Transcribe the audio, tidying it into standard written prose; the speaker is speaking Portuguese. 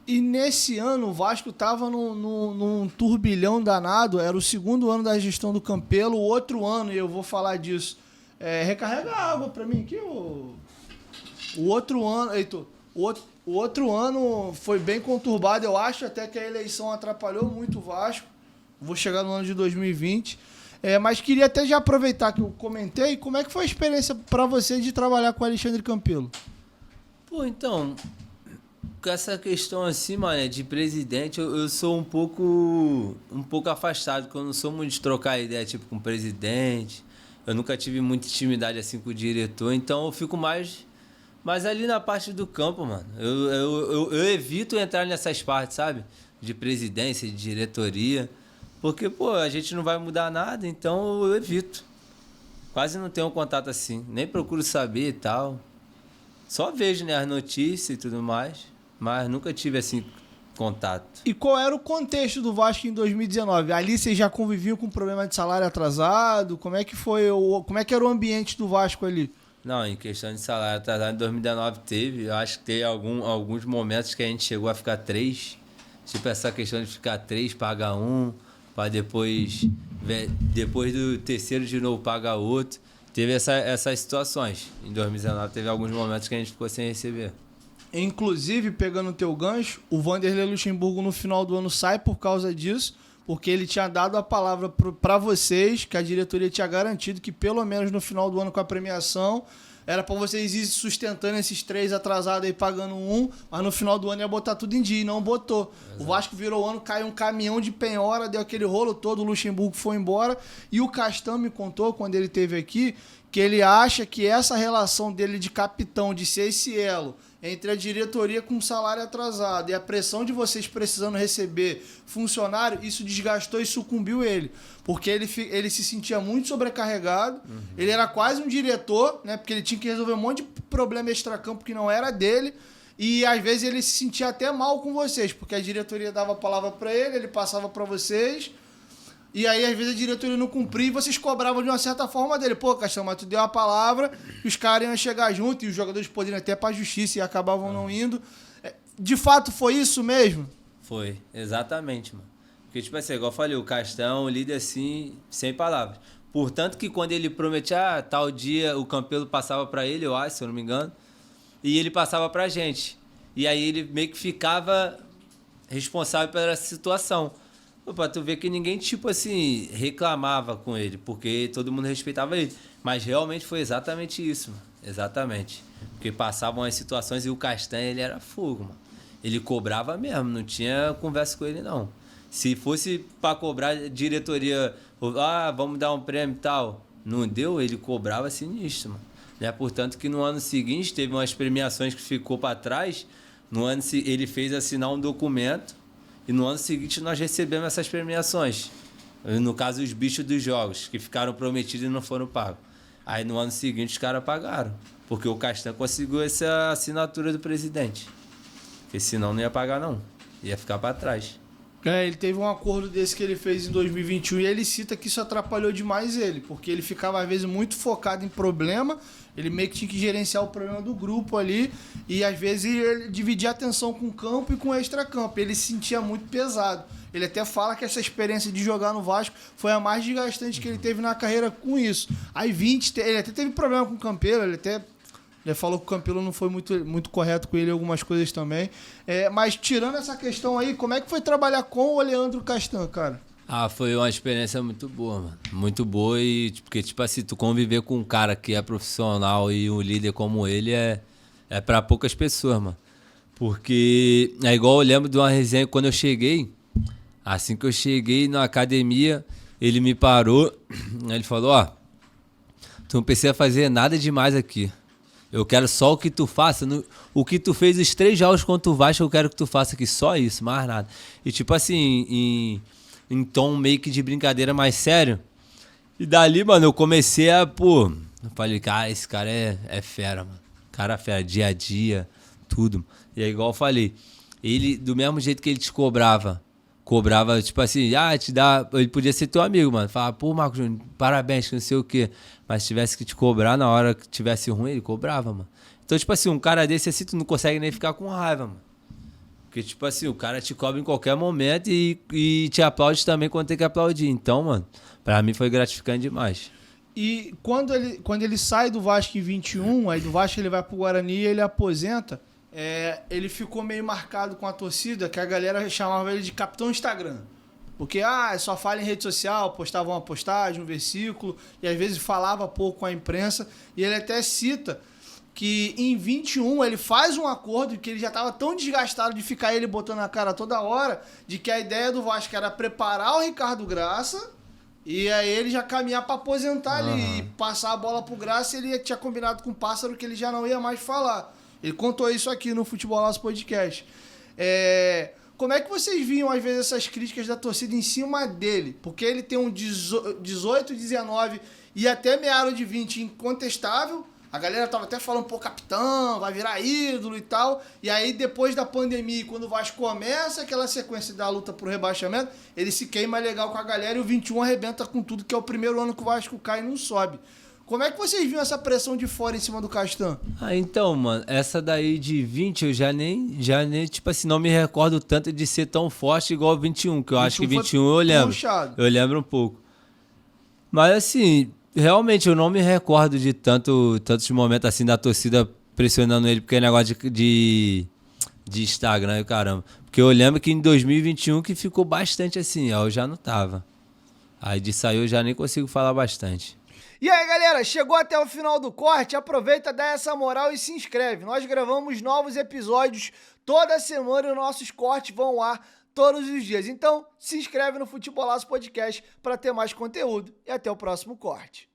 E nesse ano o Vasco tava num turbilhão danado, era o segundo ano da gestão do Campelo, o outro ano, e eu vou falar disso, recarrega a água pra mim aqui, o outro ano, Heitor, o outro ano foi bem conturbado, eu acho até que a eleição atrapalhou muito o Vasco, vou chegar no ano de 2020, mas queria até já aproveitar que eu comentei, como é que foi a experiência pra você de trabalhar com o Alexandre Campelo? Pô, então, com essa questão assim, mano, de presidente, eu sou um pouco afastado, porque eu não sou muito de trocar ideia, tipo, com o presidente. Eu nunca tive muita intimidade assim com o diretor, então eu fico mais ali na parte do campo, mano. Eu evito entrar nessas partes, sabe? De presidência, de diretoria. Porque, pô, a gente não vai mudar nada, então eu evito. Quase não tenho contato assim, nem procuro saber e tal. Só vejo, né, as notícias e tudo mais, mas nunca tive, assim, contato. E qual era o contexto do Vasco em 2019? Ali vocês já conviviam com problema de salário atrasado? Como é que era o ambiente do Vasco ali? Não, em questão de salário atrasado, em 2019 teve. Eu acho que teve alguns momentos que a gente chegou a ficar 3. Tipo, essa questão de ficar 3, pagar um, para depois do terceiro de novo pagar outro. Teve essas situações. Em 2019 teve alguns momentos que a gente ficou sem receber. Inclusive, pegando o teu gancho, o Vanderlei Luxemburgo no final do ano sai por causa disso, porque ele tinha dado a palavra para vocês, que a diretoria tinha garantido que pelo menos no final do ano com a premiação, era para vocês ir sustentando esses 3 atrasados aí, pagando um, mas no final do ano ia botar tudo em dia, e não botou. Exato. O Vasco virou o ano, caiu um caminhão de penhora, deu aquele rolo todo, o Luxemburgo foi embora, e o Castan me contou, quando ele esteve aqui, que ele acha que essa relação dele de capitão, de ser esse elo, entre a diretoria com o salário atrasado e a pressão de vocês precisando receber funcionário, isso desgastou e sucumbiu ele. Porque ele se sentia muito sobrecarregado, ele era quase um diretor, né? Porque ele tinha que resolver um monte de problema extracampo que não era dele, e às vezes ele se sentia até mal com vocês, porque a diretoria dava a palavra para ele passava para vocês, e aí às vezes a diretoria não cumpria e vocês cobravam de uma certa forma dele. Pô, Castão, mas tu deu a palavra que os caras iam chegar junto e os jogadores poderiam até pra justiça e acabavam não indo. De fato foi isso mesmo? Foi, exatamente, mano. Porque, tipo assim, igual eu falei, o Castão, o líder assim, sem palavras. Portanto que quando ele prometia, tal dia o Campelo passava pra ele, eu acho, se eu não me engano, e ele passava pra gente. E aí ele meio que ficava responsável pela situação. Pra tu ver que ninguém, tipo assim, reclamava com ele, porque todo mundo respeitava ele. Mas realmente foi exatamente isso, mano. Exatamente. Porque passavam as situações e o Castanha, ele era fogo, mano. Ele cobrava mesmo, não tinha conversa com ele, não. Se fosse pra cobrar diretoria, vamos dar um prêmio e tal, não deu, ele cobrava sinistro, mano. Né? Portanto que no ano seguinte teve umas premiações que ficou pra trás, no ano ele fez assinar um documento, e no ano seguinte nós recebemos essas premiações. No caso, os bichos dos jogos, que ficaram prometidos e não foram pagos. Aí no ano seguinte os caras pagaram. Porque o Castan conseguiu essa assinatura do presidente. Porque senão não ia pagar, não. Ia ficar para trás. Ele teve um acordo desse que ele fez em 2021 e ele cita que isso atrapalhou demais ele, porque ele ficava às vezes muito focado em problema, ele meio que tinha que gerenciar o problema do grupo ali e às vezes ele dividia a atenção com o campo e com o extracampo, ele se sentia muito pesado. Ele até fala que essa experiência de jogar no Vasco foi a mais desgastante que ele teve na carreira com isso. Aí ele até teve problema com o Campelo, ele falou que o Campelo não foi muito correto com ele em algumas coisas também. Mas tirando essa questão aí, como é que foi trabalhar com o Leandro Castan, cara? Foi uma experiência muito boa, mano. Muito boa porque, tipo assim, tu conviver com um cara que é profissional e um líder como ele é pra poucas pessoas, mano. Porque é igual eu lembro de uma resenha quando eu cheguei. Assim que eu cheguei na academia, ele me parou. Ele falou, tu não precisa fazer nada demais aqui. Eu quero só o que tu faça. O que tu fez os 3 jogos contra o Vasco, eu quero que tu faça aqui. Só isso, mais nada. E tipo assim, em tom meio que de brincadeira mais sério. E dali, mano, eu comecei eu falei, cara, esse cara é fera, mano. Cara fera, dia a dia, tudo. E é igual eu falei, ele, do mesmo jeito que ele te cobrava, tipo assim, ele podia ser teu amigo, mano. Falava, Marcos Júnior, parabéns, que não sei o quê. Mas se tivesse que te cobrar na hora que tivesse ruim, ele cobrava, mano. Então, tipo assim, um cara desse assim, tu não consegue nem ficar com raiva, mano. Porque, tipo assim, o cara te cobra em qualquer momento e te aplaude também quando tem que aplaudir. Então, mano, pra mim foi gratificante demais. E quando ele sai do Vasco em 21, aí do Vasco ele vai pro Guarani e ele aposenta, ele ficou meio marcado com a torcida, que a galera chamava ele de Capitão Instagram. Porque, só fala em rede social, postava uma postagem, um versículo, e às vezes falava pouco com a imprensa. E ele até cita que em 21 ele faz um acordo que ele já estava tão desgastado de ficar ele botando a cara toda hora, de que a ideia do Vasco era preparar o Ricardo Graça e aí ele já caminhar para aposentar ali e passar a bola pro Graça. E ele tinha combinado com o Pássaro que ele já não ia mais falar. Ele contou isso aqui no Futebolaço Podcast. Como é que vocês viam, às vezes, essas críticas da torcida em cima dele? Porque ele tem um 18, 19 e até meado de 20 incontestável. A galera tava até falando, capitão, vai virar ídolo e tal. E aí, depois da pandemia, quando o Vasco começa aquela sequência da luta pro rebaixamento, ele se queima legal com a galera e o 21 arrebenta com tudo, que é o primeiro ano que o Vasco cai e não sobe. Como é que vocês viram essa pressão de fora em cima do Castan? Então, mano, essa daí de 20 eu já nem, tipo assim, não me recordo tanto de ser tão forte igual o 21, que eu acho que 21 eu lembro. Puxado. Eu lembro um pouco. Mas assim, realmente eu não me recordo de tantos momentos assim da torcida pressionando ele, porque é negócio de Instagram e caramba. Porque eu lembro que em 2021 que ficou bastante assim, eu já não tava. Aí de sair eu já nem consigo falar bastante. E aí, galera, chegou até o final do corte, aproveita, dá essa moral e se inscreve. Nós gravamos novos episódios toda semana e os nossos cortes vão ao ar todos os dias. Então, se inscreve no Futebolaço Podcast para ter mais conteúdo e até o próximo corte.